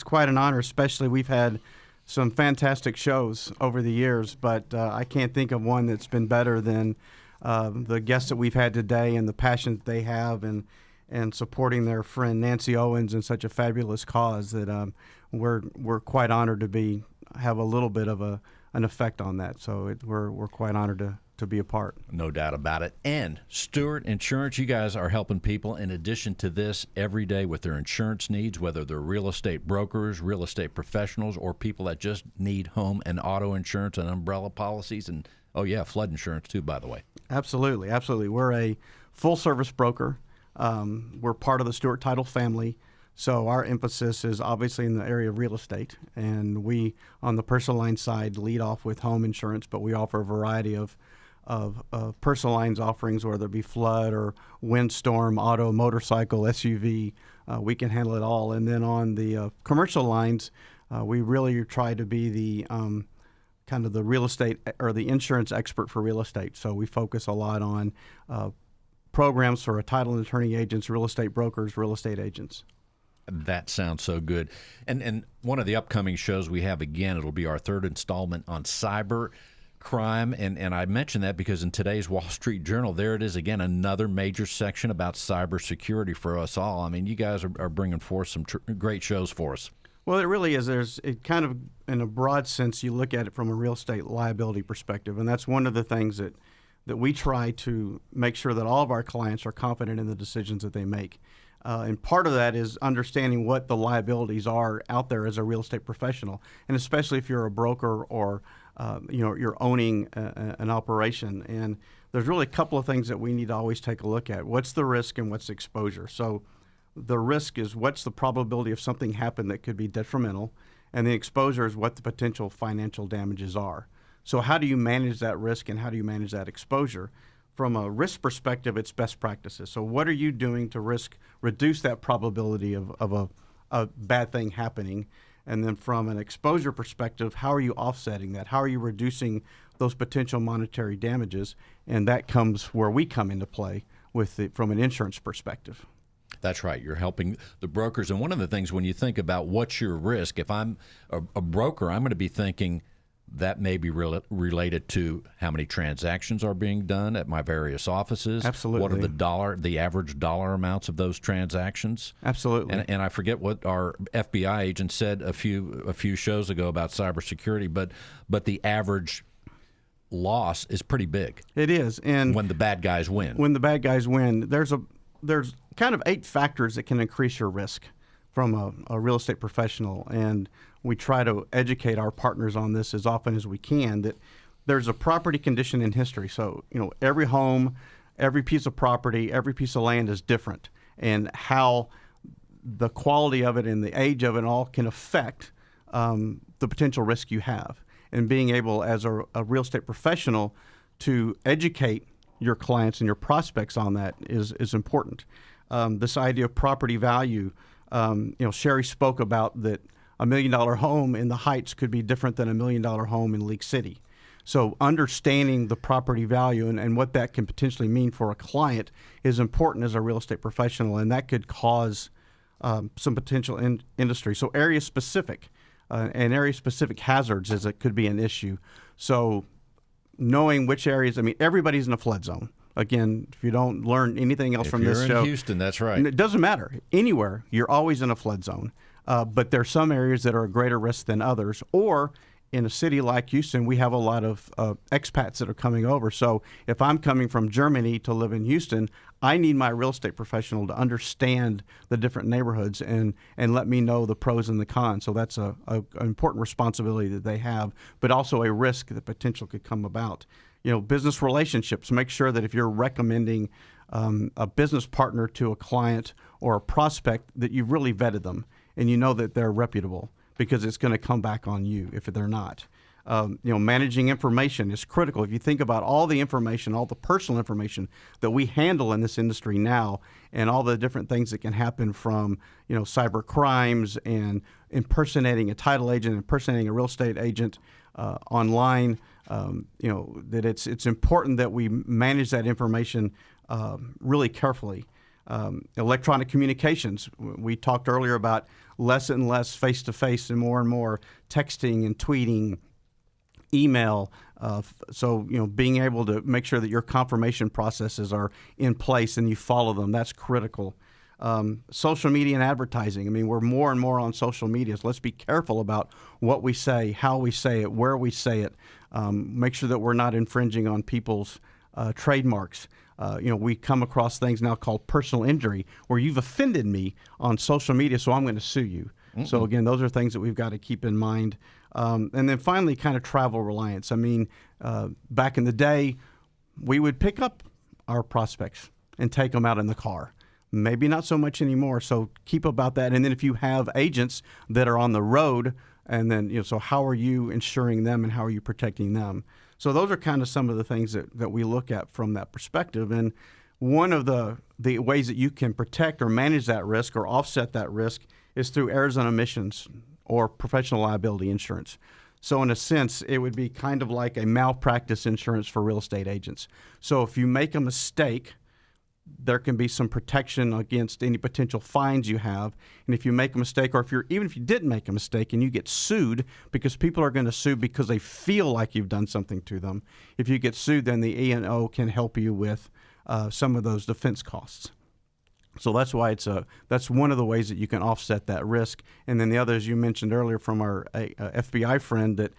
quite an honor, especially we've had some fantastic shows over the years, but I can't think of one that's been better than the guests that we've had today and the passion that they have and supporting their friend Nancy Owens in such a fabulous cause that we're quite honored to have a little bit of an effect on that. So we're quite honored to be a part. No doubt about it. And Stewart Insurance, you guys are helping people in addition to this every day with their insurance needs, whether they're real estate brokers, real estate professionals, or people that just need home and auto insurance and umbrella policies, and flood insurance too, by the way. Absolutely. We're a full-service broker. We're part of the Stewart Title family. So our emphasis is obviously in the area of real estate, and we, on the personal line side, lead off with home insurance, but we offer a variety of personal lines offerings, whether it be flood or windstorm, auto, motorcycle, SUV. We can handle it all. And then on the commercial lines, we really try to be the kind of the real estate or the insurance expert for real estate. So we focus a lot on programs for title and attorney agents, real estate brokers, real estate agents. That sounds so good. And one of the upcoming shows we have, again, it'll be our third installment on cyber crime. And I mention that because in today's Wall Street Journal, there it is again, another major section about cybersecurity for us all. I mean, you guys are bringing forth some great shows for us. Well, it really is. It kind of, in a broad sense, you look at it from a real estate liability perspective. And that's one of the things that we try to make sure that all of our clients are confident in the decisions that they make. And part of that is understanding what the liabilities are out there as a real estate professional, and especially if you're a broker or you're owning an operation. And there's really a couple of things that we need to always take a look at. What's the risk and what's the exposure? So the risk is what's the probability of something happen that could be detrimental, and the exposure is what the potential financial damages are. So how do you manage that risk and how do you manage that exposure? From a risk perspective, it's best practices. So what are you doing to reduce that probability of a bad thing happening? And then from an exposure perspective, how are you offsetting that? How are you reducing those potential monetary damages? And that comes where we come into play from an insurance perspective. That's right. You're helping the brokers. And one of the things when you think about what's your risk, if I'm a broker, I'm going to be thinking that may be related to how many transactions are being done at my various offices. Absolutely. What are the average dollar amounts of those transactions? Absolutely. And I forget what our FBI agent said a few shows ago about cybersecurity, but the average loss is pretty big. It is. And when the bad guys win. When the bad guys win, there's kind of 8 factors that can increase your risk from a real estate professional, and we try to educate our partners on this as often as we can, that there's a property condition in history. So, every home, every piece of property, every piece of land is different, and how the quality of it and the age of it all can affect the potential risk you have. And being able, as a real estate professional, to educate your clients and your prospects on that is important. This idea of property value, Sherry spoke about that $1 million home in the Heights could be different than $1 million home in League City. So understanding the property value and what that can potentially mean for a client is important as a real estate professional, and that could cause some potential industry. So area-specific and area-specific hazards it could be an issue. So knowing which areas, everybody's in a flood zone. Again, if you don't learn anything else from this show. If you're in Houston, that's right. It doesn't matter. Anywhere, you're always in a flood zone. But there are some areas that are a greater risk than others. Or in a city like Houston, we have a lot of expats that are coming over. So if I'm coming from Germany to live in Houston, I need my real estate professional to understand the different neighborhoods and let me know the pros and the cons. So that's an important responsibility that they have, but also a risk that potential could come about. Business relationships. Make sure that if you're recommending a business partner to a client or a prospect, that you've really vetted them and you know that they're reputable, because it's going to come back on you if they're not. Managing information is critical. If you think about all the information, all the personal information that we handle in this industry now, and all the different things that can happen from, cyber crimes and impersonating a title agent, impersonating a real estate agent online, that it's important that we manage that information really carefully. Electronic communications. We talked earlier about less and less face-to-face and more texting and tweeting, email. So being able to make sure that your confirmation processes are in place and you follow them, that's critical. Social media and advertising. I mean, we're more and more on social media, so let's be careful about what we say, how we say it, where we say it. Make sure that we're not infringing on people's trademarks. We come across things now called personal injury, where you've offended me on social media, so I'm going to sue you. Mm-mm. So again, those are things that we've got to keep in mind. And then finally, kind of travel reliance. I mean, back in the day, we would pick up our prospects and take them out in the car. Maybe not so much anymore. So keep about that. And then if you have agents that are on the road, and then, so how are you ensuring them and how are you protecting them? So those are kind of some of the things that we look at from that perspective. And one of the ways that you can protect or manage that risk or offset that risk is through errors and omissions or professional liability insurance. So in a sense, it would be kind of like a malpractice insurance for real estate agents. So if you make a mistake, there can be some protection against any potential fines you have. And if you make a mistake, or even if you didn't make a mistake and you get sued, because people are going to sue because they feel like you've done something to them, if you get sued, then the E&O can help you with some of those defense costs. So that's why that's one of the ways that you can offset that risk. And then the other, as you mentioned earlier from our FBI friend, that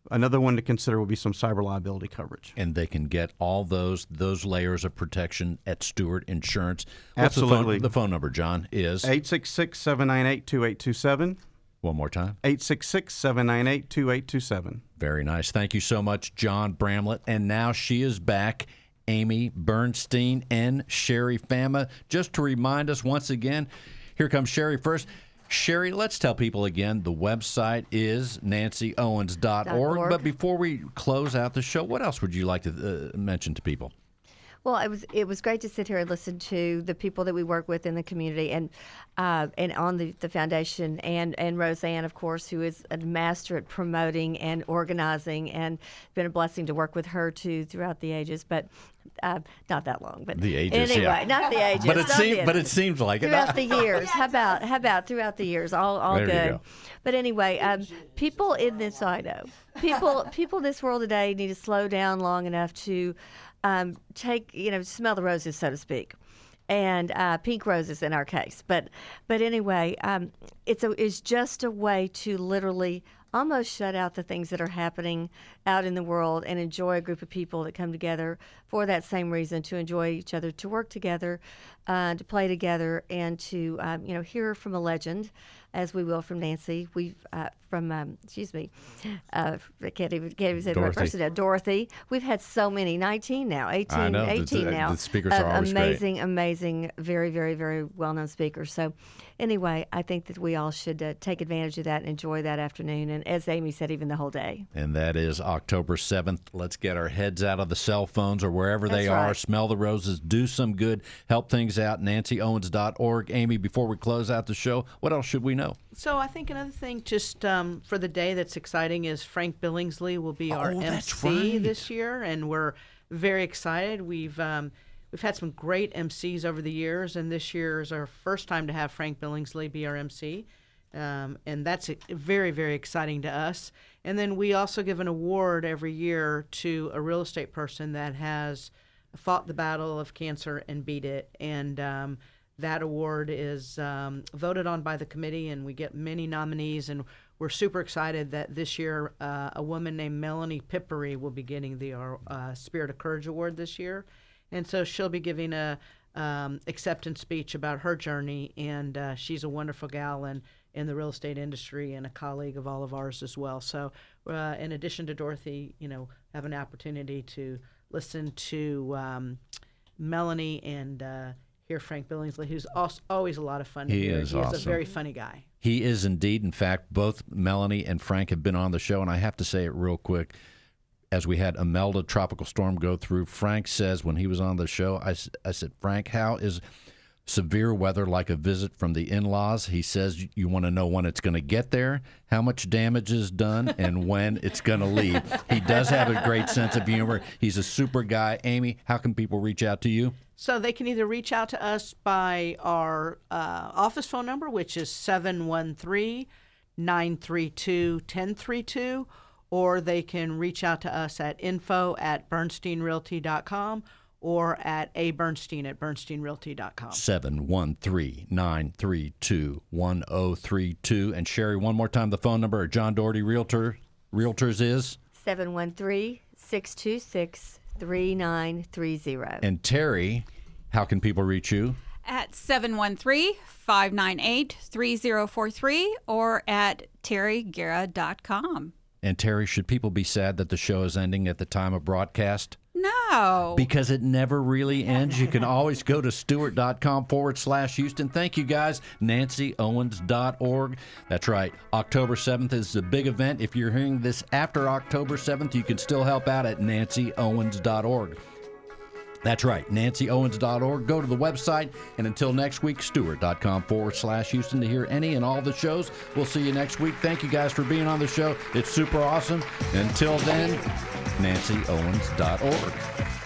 another one to consider would be some cyber liability coverage. And they can get all those layers of protection at Stewart Insurance. Absolutely. The phone number, John, is 866-798-2827. One more time. 866-798-2827. Very nice. Thank you so much, John Bramlett. And now she is back, Amy Bernstein and Sherry Fama. Just to remind us once again, here comes Sherry first. Sherry, let's tell people again, the website is nancyowens.org. But before we close out the show, what else would you like to mention to people? Well, it was great to sit here and listen to the people that we work with in the community and on the foundation and Roseanne, of course, who is a master at promoting and organizing, and been a blessing to work with her too throughout the ages. But not that long, but the ages, anyway, yeah. Not the ages. But it seems like throughout the years. How about throughout the years? All there good. You go. But anyway, people in this people in this world today need to slow down long enough to smell the roses, so to speak, and pink roses in our case. But anyway, it's just a way to literally almost shut out the things that are happening out in the world and enjoy a group of people that come together for that same reason, to enjoy each other, to work together, to play together, and to hear from a legend, as we will from Nancy. I can't even say the right person now. Dorothy. We've had so many, 18 now. The speakers are always amazing, very, very, very well-known speakers. So anyway, I think that we all should take advantage of that and enjoy that afternoon, and as Amy said, even the whole day. And that is October 7th. Let's get our heads out of the cell phones or wherever they That's are. right. Smell the roses. Do some good. Help things out. nancyowens.org. Amy, before we close out the show, what else should we know? So I think another thing just for the day that's exciting is Frank Billingsley will be our MC this year, and we're very excited. We've had some great MCs over the years, and this year is our first time to have Frank Billingsley be our MC. And that's very, very exciting to us. And then we also give an award every year to a real estate person that has fought the battle of cancer and beat it. And that award is voted on by the committee, and we get many nominees. And we're super excited that this year a woman named Melanie Pippery will be getting the Spirit of Courage Award this year. And so she'll be giving a acceptance speech about her journey, and she's a wonderful gal and in the real estate industry and a colleague of all of ours as well. So in addition to Dorothy, have an opportunity to listen to Melanie and hear Frank Billingsley, who's always a lot of fun to He hear. is He is a awesome. very funny guy. He is indeed. In fact, both Melanie and Frank have been on the show, and I have to say it real quick. As we had Imelda tropical storm go through, Frank says when he was on the show, I said, Frank, how is severe weather like a visit from the in-laws? He says you want to know when it's going to get there, how much damage is done, and when it's going to leave. He does have a great sense of humor. He's a super guy. Amy, how can people reach out to you? So they can either reach out to us by our office phone number, which is 713-932-1032, or they can reach out to us at info@bernsteinrealty.com or at abernstein@bernsteinrealty.com. 713-932-1032. And Sherry, one more time, the phone number at John Doherty Realtors is? 713-626-3930. And Terry, how can people reach you? At 713-598-3043 or at terryguerra.com. And Terry, should people be sad that the show is ending at the time of broadcast? No. Because it never really ends. You can always go to stewart.com/Houston. Thank you, guys. NancyOwens.org. That's right. October 7th is the big event. If you're hearing this after October 7th, you can still help out at NancyOwens.org. That's right, NancyOwens.org. Go to the website. And until next week, Stewart.com/Houston to hear any and all the shows. We'll see you next week. Thank you guys for being on the show. It's super awesome. Until then, NancyOwens.org.